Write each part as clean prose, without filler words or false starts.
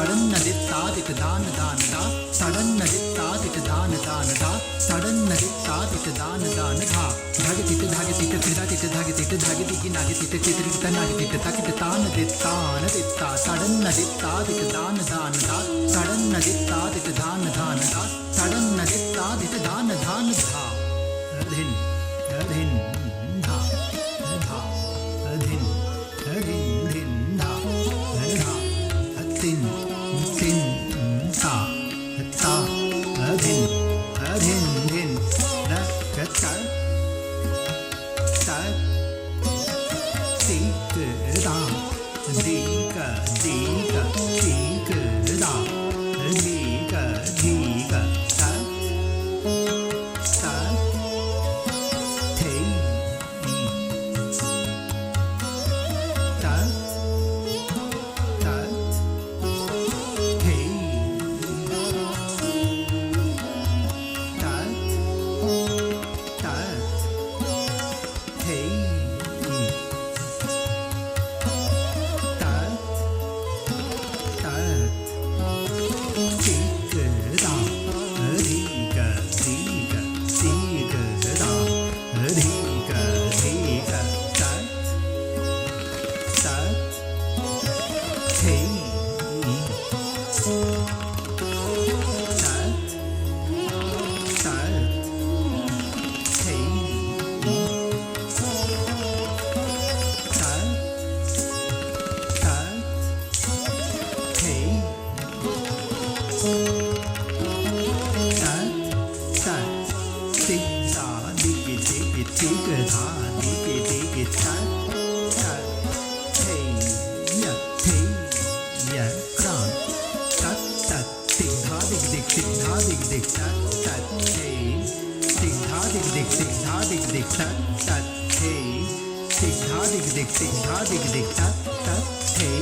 ತಡನ್ನದಿತ್ತಾದಿತ ದಾನ ದಾನ ದಾ ತಡನ್ನದಿತ್ತಾದಿತ ದಾನ ದಾನ ದಾ ತಡನ್ನದಿತ್ತಾದಿತ ದಾನ ದಾನ ಧಾ ಧಾಗತಿತ ಧಾಗತಿತ ತ್ರಿಧಾತಿತ ಧಾಗತಿತ ಧಾಗತಿಗಿ ನಾಗತಿತ ಚಿತ್ರಿತ ನಾಗತಿತ ತಕಿತ ತಾನದಿತ್ತಾನದಿತ್ತ ತಡನ್ನದಿತ್ತಾದಿತ ದಾನ ದಾನ ದಾ ತಡನ್ನದಿತ್ತಾದಿತ ದಾನ ದಾನ ದಾ ತಡನ್ನದಿತ್ತಾದಿತ ದಾನ ದಾನ ಧಾ ಅಧಿನ್ ಅಧಿನ್ ಧಾ ಧಾ ಅಧಿನ್ ಅಧಿನ್ ಧಿನ್ ಧಾ ಧಾ ಅತ್ತಿನ್ ತಿನ್ ತಾ ತಾ ಅಧಿನ್ ಅಧಿನ್ ಧಿನ್ ನ ಕತ್ತ ತ ತಿಕ್ ದಾ ದೀಕ ದೀಕ ತಿಕ್ ದಾ ದೀಕ ದೀಕ ತ ತ ಥೈ ತ ತ ಥೈ ತ ತ ಥೈ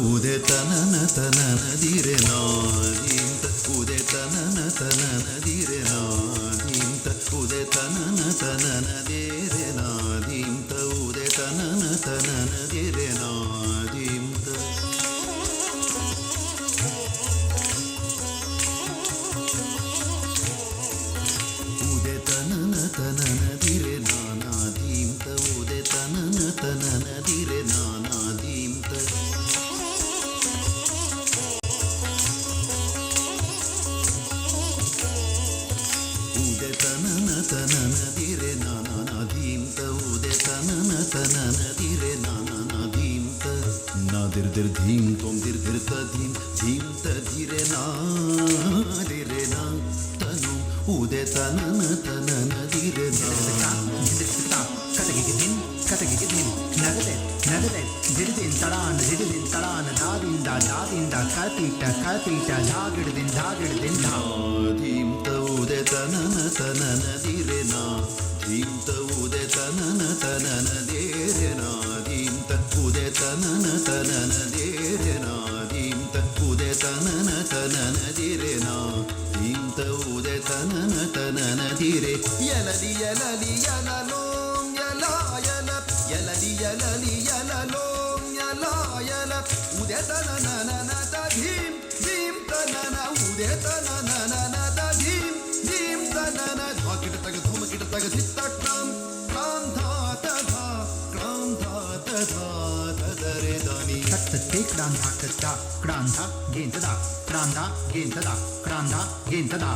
ಉದೆ ತನನ ತನನದಿರೆ ನಾದಿಂತ ಉದೆ ತನನ ತನನದಿರೆ ನಾದಿಂತ ಉದೆ ತನನ ತನನದಿರೆ ನಾದಿಂತ ಉದೆ ತನನ ತನನದಿರೆ ನಾದಿಂತ ಉದೆ ತನನ ತನನದಿರೆ ನಾನಾದಿಂತ ಉದೆ ತನನ ತನನದಿರೆ ನಾನಾದಿಂತ ಉದೆ ತನನ ತನನದಿರೆ ನಾನಾದಿಂತ ಉದೆ ತನನ ತನನದಿರೆ ನಾನಾದಿಂತ ನಾದಿರ್ದಿರ್ ಧೀಂ ತೊಂ ದಿರ್ದಿರ್ತ ಧೀಂ ಧೀಂತ ಧಿರೆ ನಾದಿರೆ ನಾ ತನು ಉದೆ ತನನ ತನನದಿರೆ ನಾ ಕತಗಿಗಿದಿನ್ ಕತಗಿಗಿದಿನ್ ನಗದೆ ನಗದೆ ಜಿಡಿದಿನ್ ತಡಾನ ಜಿಡಿದಿನ್ ತಡಾನ ದಾದಿಂದ ದಾದಿಂದ ಕತೀಟ ಕತೀಟ ಧಾಗಿಡ್ದಿನ್ ಧಾಗಿಡ್ದಿನ್ ಧಾ ಧೀಂತ ಉದೆ ತನನ ತನನದಿರೆ ನಾ ಧೀಂತ ಉದೆ ತನನ ತನನದಿರೆ ನಾ ಧೀಂತ ಉದೆ ತನನ ತನನದಿರೆ ನಾ ಧೀಂತ ಉದೆ ತನನ ತನನದಿರೆ ನಾ ಧೀಂತ ಉದೆ ತನನ ತನನದಿರೆ ಯಲಲಿ ಯಲಲಿ ಯಲಲೋಂ ಯಲ ಯಲ ಯಲಲಿ ಯಲಲಿ ಯಲಲೋಂ ಯಲ ಯಲ ಉದೆ ತನನ ತ ಧೀಂ ಧೀಂ ತನನ ಉದೆ ತನನ ತ ಧೀಂ ಧೀಂ ತನನ ಧಾಕಿಟ ತಗ ಧೂಮ ಕಿಟ ತಗ ಧಿತ್ತ ಕ್ರಾಂ ಕ್ರಾಂ ಧಾತ ಧಾ ಕ್ರಾಂ ಧಾತ ಧಾ ತದರೆ ದಾನಿ ತತ್ತೇ ಕ್ರಾಂಧ ಕತ್ತ ಕ್ರಾಂಧ ಗೇಂತದ ಕ್ರಾಂಧ ಗೇಂತದ ಕ್ರಾಂಧ ಗೇಂತದ